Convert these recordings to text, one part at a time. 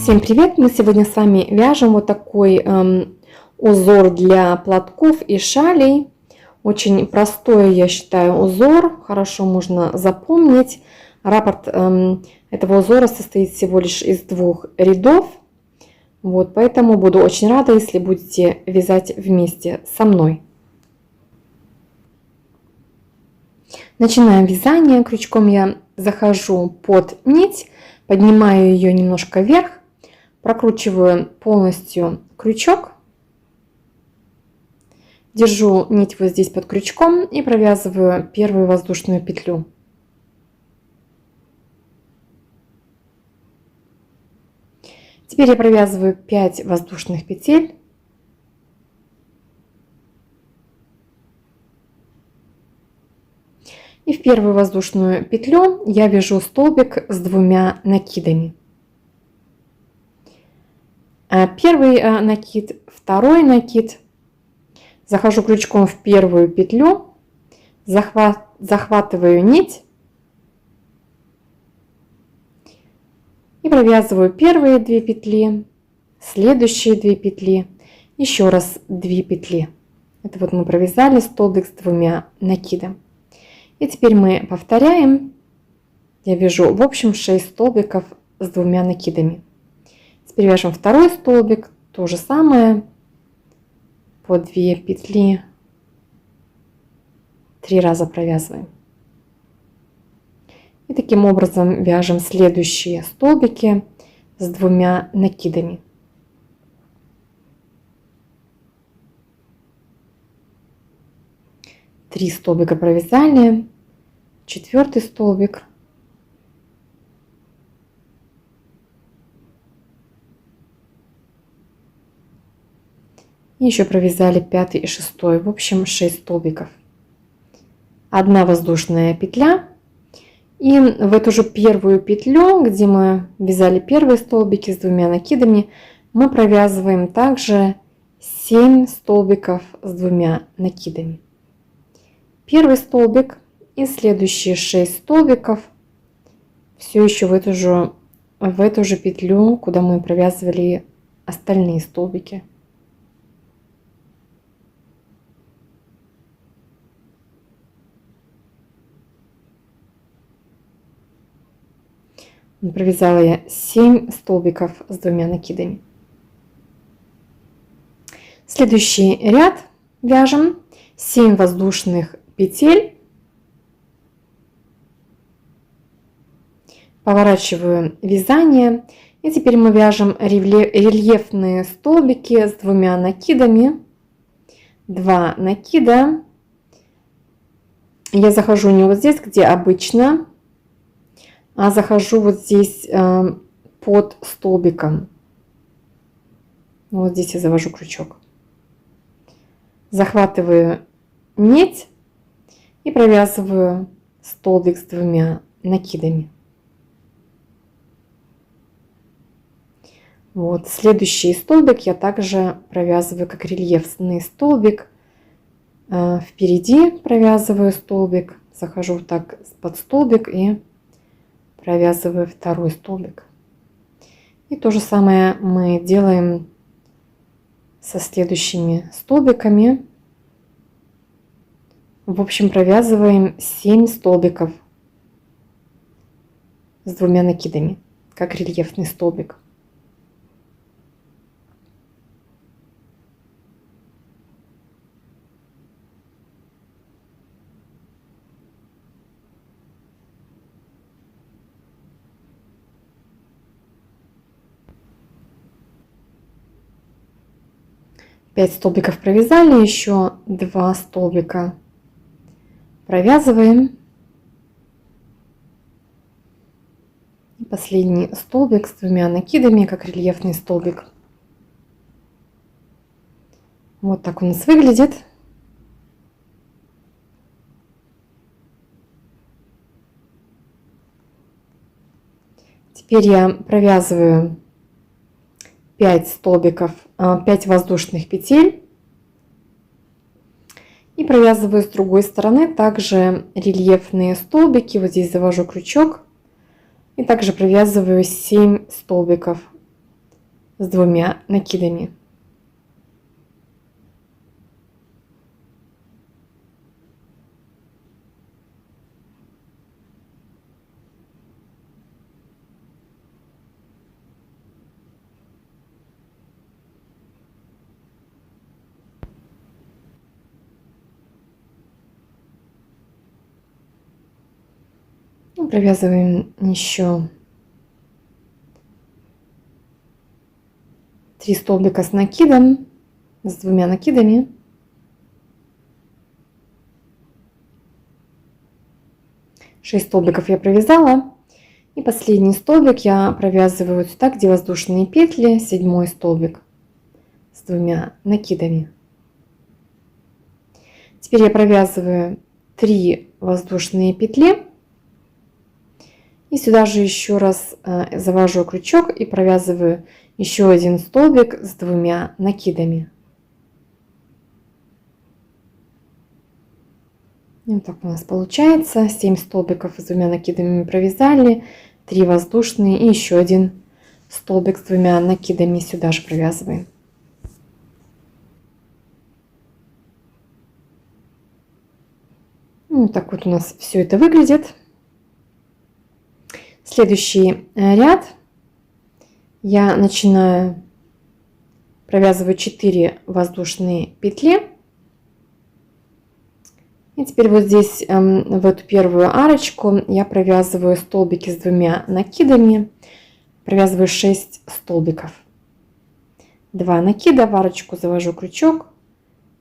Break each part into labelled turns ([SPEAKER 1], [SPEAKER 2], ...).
[SPEAKER 1] Всем привет! Мы сегодня с вами вяжем вот такой узор для платков и шалей. Очень простой, я считаю, узор, хорошо можно запомнить. Раппорт этого узора состоит всего лишь из 2 рядов. Вот, поэтому буду очень рада, если будете вязать вместе со мной. Начинаем вязание. Крючком я захожу под нить, поднимаю ее немножко вверх. Прокручиваю полностью крючок, держу нить вот здесь под крючком и провязываю первую воздушную петлю. Теперь я провязываю 5 воздушных петель. И в первую воздушную петлю я вяжу столбик с 2 накидами. Первый накид, второй накид. Захожу крючком в первую петлю, захватываю нить и провязываю первые 2 петли, следующие 2 петли, еще раз 2 петли. Это вот мы провязали столбик с 2 накидами. И теперь мы повторяем. Я вяжу в общем 6 столбиков с 2 накидами. Теперь вяжем второй столбик, то же самое, по 2 петли, 3 раза провязываем. И таким образом вяжем следующие столбики с 2 накидами. Три столбика провязали, 4-й столбик. Еще провязали 5 и 6, в общем 6 столбиков. 1 воздушная петля. И в эту же первую петлю, где мы вязали первые столбики с 2 накидами, мы провязываем также 7 столбиков с 2 накидами. Первый столбик и следующие 6 столбиков все еще в эту же петлю, куда мы провязывали остальные столбики. Провязала я 7 столбиков с 2 накидами. Следующий ряд вяжем 7 воздушных петель. Поворачиваю вязание. И теперь мы вяжем рельефные столбики с 2 накидами. 2 накида. Я захожу не вот здесь, где обычно, а захожу вот здесь под столбиком. Вот здесь я завожу крючок. Захватываю нить и провязываю столбик с 2 накидами. Вот следующий столбик я также провязываю как рельефный столбик. Впереди провязываю столбик, захожу вот так под столбик и провязываю второй столбик. И то же самое мы делаем со следующими столбиками. В общем, провязываем 7 столбиков с 2 накидами, как рельефный столбик. Пять столбиков провязали, еще 2 столбика провязываем. И последний столбик с 2 накидами, как рельефный столбик. Вот так у нас выглядит. Теперь я провязываю 5 столбиков, 5 воздушных петель и провязываю с другой стороны также рельефные столбики. Вот здесь завожу крючок и также провязываю 7 столбиков с 2 накидами. Провязываем еще 3 столбика с накидом, с 2 накидами. Шесть столбиков я провязала. И последний столбик я провязываю вот сюда, где воздушные петли, 7 столбик с 2 накидами. Теперь я провязываю 3 воздушные петли. И сюда же еще раз завожу крючок и провязываю еще 1 столбик с 2 накидами. И вот так у нас получается. 7 столбиков с 2 накидами мы провязали, 3 воздушные и еще 1 столбик с 2 накидами сюда же провязываем. Вот так вот у нас все это выглядит. Следующий ряд я начинаю провязывать 4 воздушные петли. И теперь вот здесь в эту первую арочку я провязываю столбики с 2 накидами, провязываю 6 столбиков. 2 накида, в арочку завожу крючок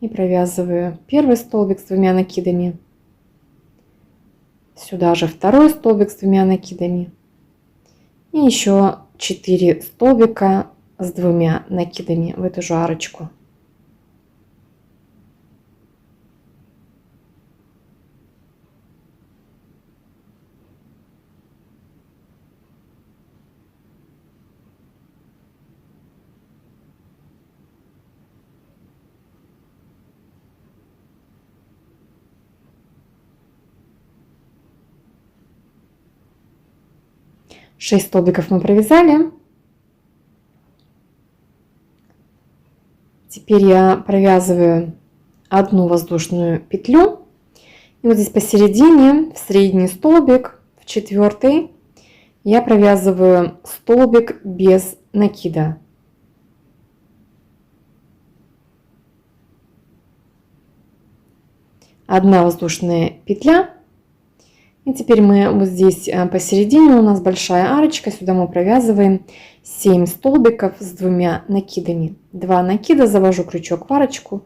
[SPEAKER 1] и провязываю первый столбик с 2 накидами. Сюда же второй столбик с 2 накидами. И еще 4 столбика с 2 накидами в эту же арочку. Шесть столбиков мы провязали. Теперь я провязываю 1 воздушную петлю. И вот здесь посередине, в средний столбик, в 4-й, я провязываю столбик без накида. Одна воздушная петля. И теперь мы вот здесь посередине у нас большая арочка, сюда мы провязываем 7 столбиков с 2 накидами. 2 накида, завожу крючок в арочку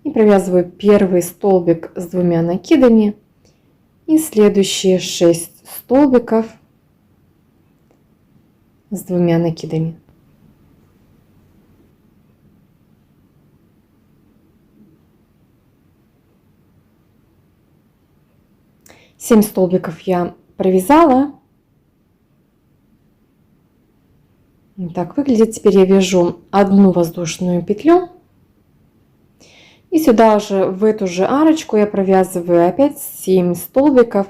[SPEAKER 1] и провязываю первый столбик с 2 накидами и следующие 6 столбиков с 2 накидами. Семь столбиков я провязала. Вот так выглядит. Теперь я вяжу 1 воздушную петлю. И сюда же, в эту же арочку, я провязываю опять 7 столбиков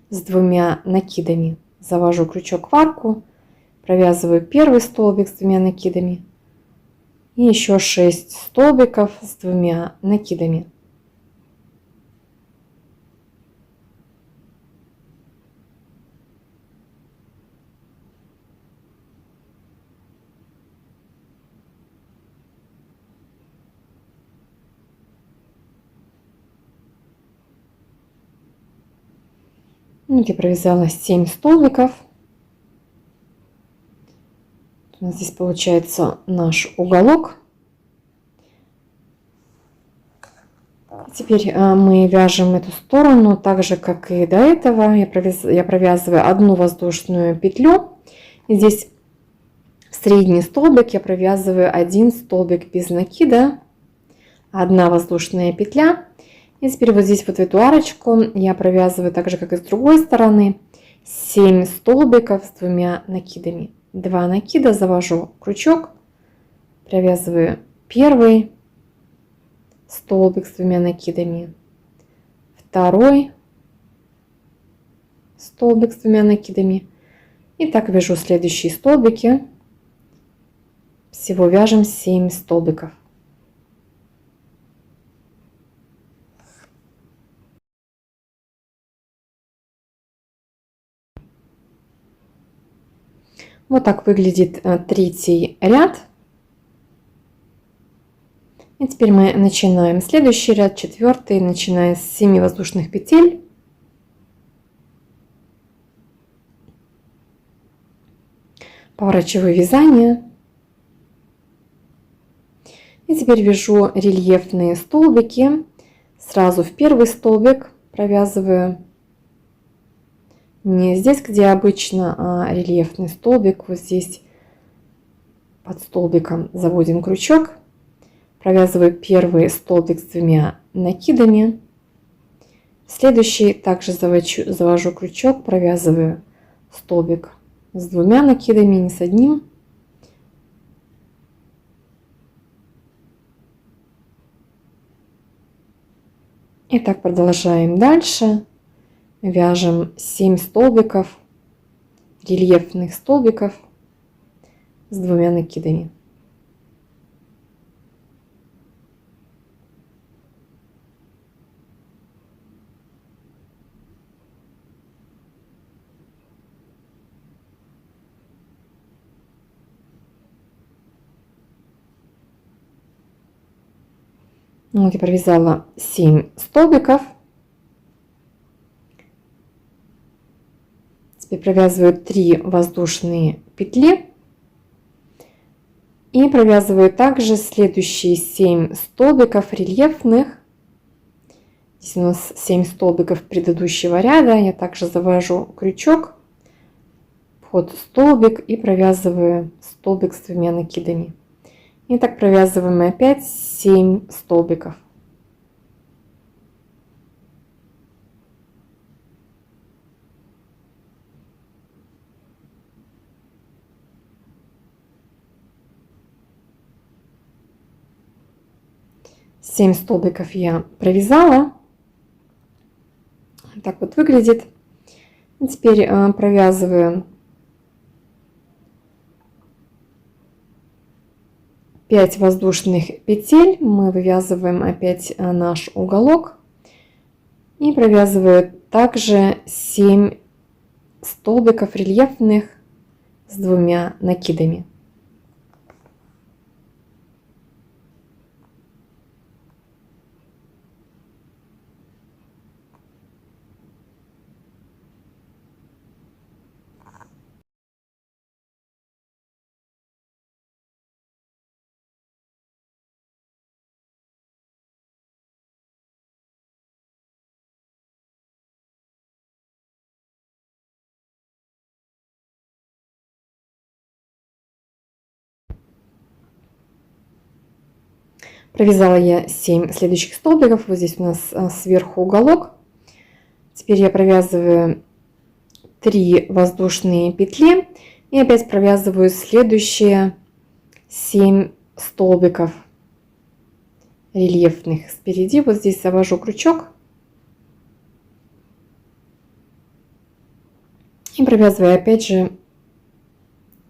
[SPEAKER 1] с 2 накидами. Завожу крючок в арку, провязываю первый столбик с 2 накидами. И еще 6 столбиков с 2 накидами. Вот я провязала 7 столбиков. У нас здесь получается наш уголок. Теперь мы вяжем эту сторону так же, как и до этого. Я провязываю 1 воздушную петлю. И здесь в средний столбик я провязываю 1 столбик без накида, 1 воздушная петля. И теперь вот здесь вот в эту арочку я провязываю так же, как и с другой стороны, 7 столбиков с 2 накидами. 2 накида, завожу крючок, провязываю первый столбик с 2 накидами, второй столбик с 2 накидами. И так вяжу следующие столбики Всего вяжем 7 столбиков. Вот так выглядит третий ряд. И теперь мы начинаем следующий ряд, четвертый, начиная с 7 воздушных петель. Поворачиваю вязание. И теперь вяжу рельефные столбики. Сразу в первый столбик провязываю не здесь, где обычно, а рельефный столбик. Вот здесь под столбиком заводим крючок. Провязываю первый столбик с 2 накидами. Следующий также завожу крючок, провязываю столбик с 2 накидами, не с одним. И так продолжаем дальше. Вяжем 7 столбиков, рельефных столбиков с 2 накидами. Вот я провязала 7 столбиков. Теперь провязываю 3 воздушные петли и провязываю также следующие 7 столбиков рельефных. Здесь у нас 7 столбиков предыдущего ряда. Я также завожу крючок под столбик и провязываю столбик с 2 накидами. И так провязываем опять 7 столбиков. Семь столбиков я провязала. Так вот выглядит. И теперь провязываю 5 воздушных петель. Мы вывязываем опять наш уголок. И провязываю также 7 столбиков рельефных с 2 накидами. Провязала я 7 следующих столбиков. Вот здесь у нас сверху уголок. Теперь я провязываю 3 воздушные петли и опять провязываю следующие 7 столбиков рельефных спереди. Вот здесь завожу крючок и провязываю опять же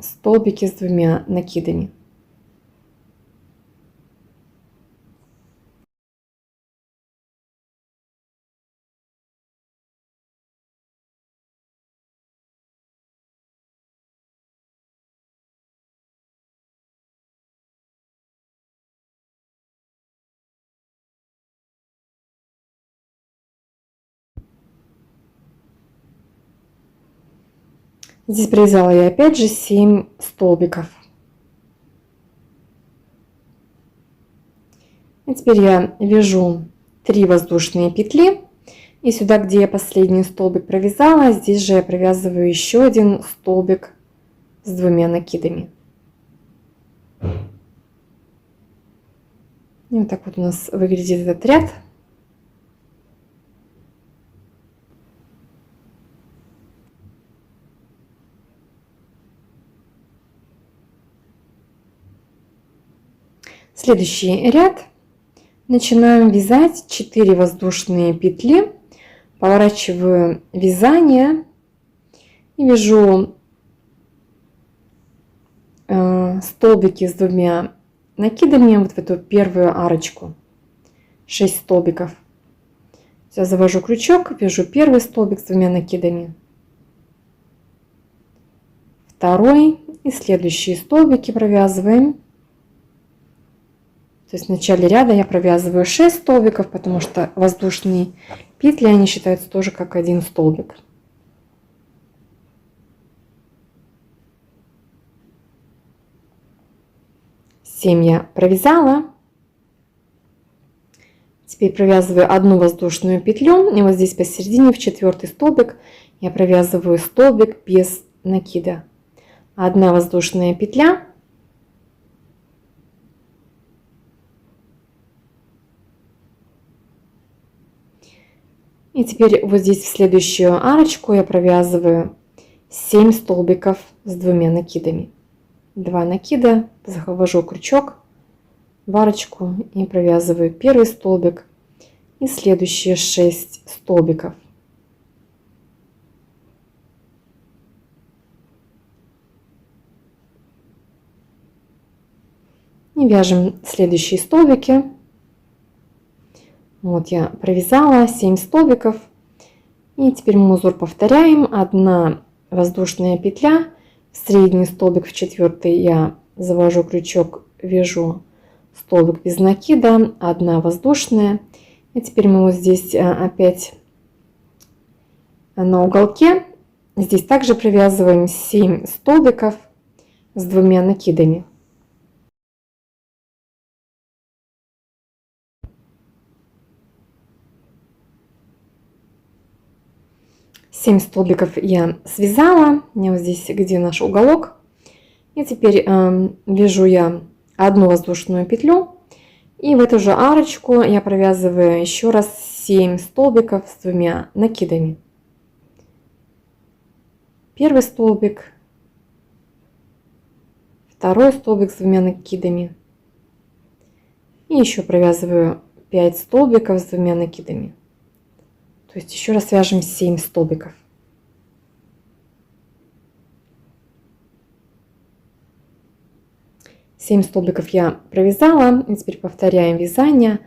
[SPEAKER 1] столбики с 2 накидами. Здесь провязала я опять же 7 столбиков. И теперь я вяжу 3 воздушные петли. И сюда, где я последний столбик провязала, здесь же я провязываю еще один столбик с 2 накидами. И вот так вот у нас выглядит этот ряд. Следующий ряд. Начинаем вязать 4 воздушные петли. Поворачиваю вязание и вяжу столбики с 2 накидами вот в эту первую арочку. 6 столбиков. Я завожу крючок, вяжу первый столбик с 2 накидами, второй и следующие столбики провязываем. То есть в начале ряда я провязываю 6 столбиков, потому что воздушные петли, они считаются тоже как один столбик. Семь я провязала. Теперь провязываю одну воздушную петлю, и вот здесь посередине в 4-й столбик я провязываю столбик без накида. Одна воздушная петля. И теперь вот здесь в следующую арочку я провязываю 7 столбиков с 2 накидами. 2 накида, захвожу крючок в арочку и провязываю первый столбик и следующие 6 столбиков. И вяжем следующие столбики. Вот я провязала 7 столбиков. И теперь мы узор повторяем. Одна воздушная петля, в средний столбик, в 4-й я завожу крючок, вяжу столбик без накида, одна воздушная. И теперь мы вот здесь опять на уголке, здесь также провязываем 7 столбиков с 2 накидами. Семь столбиков я связала, у меня вот здесь где наш уголок. И теперь вяжу я одну воздушную петлю, и в эту же арочку я провязываю еще раз 7 столбиков с 2 накидами. Первый столбик, второй столбик с 2 накидами, и еще провязываю 5 столбиков с 2 накидами. То есть еще раз вяжем 7 столбиков. Семь столбиков я провязала. И теперь повторяем вязание.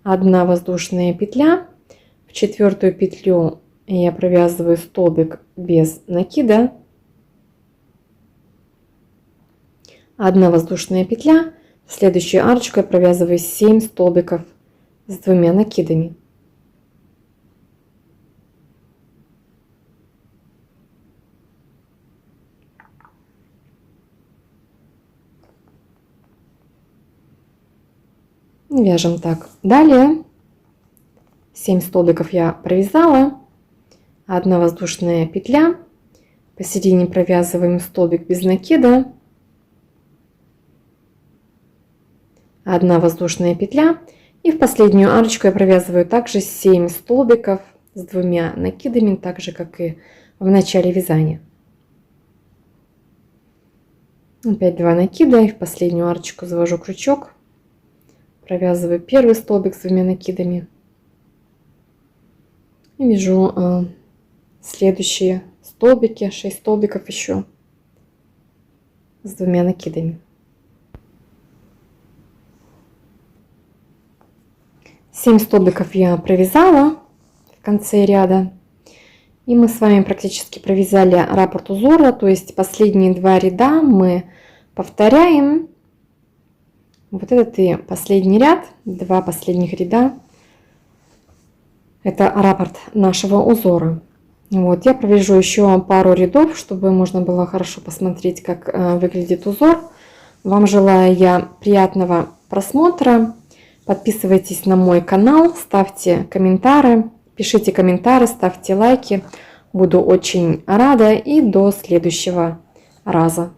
[SPEAKER 1] Одна воздушная петля. В 4-ю петлю я провязываю столбик без накида. Одна воздушная петля. В следующую арочку я провязываю 7 столбиков с 2 накидами. Вяжем так. Далее 7 столбиков я провязала, одна воздушная петля, посередине провязываем столбик без накида, одна воздушная петля, и в последнюю арочку я провязываю также 7 столбиков с 2 накидами, так же как и в начале вязания. Опять 2 накида, и в последнюю арочку завожу крючок. Провязываю первый столбик с 2 накидами и вяжу следующие столбики, 6 столбиков еще с 2 накидами. 7 столбиков я провязала в конце ряда, и мы с вами практически провязали раппорт узора, то есть последние 2 ряда мы повторяем. Вот этот и последний ряд, 2 последних ряда, это раппорт нашего узора. Вот, я провяжу еще пару рядов, чтобы можно было хорошо посмотреть, как выглядит узор. Вам желаю я приятного просмотра. Подписывайтесь на мой канал, ставьте комментарии, пишите комментарии, ставьте лайки. Буду очень рада, и до следующего раза.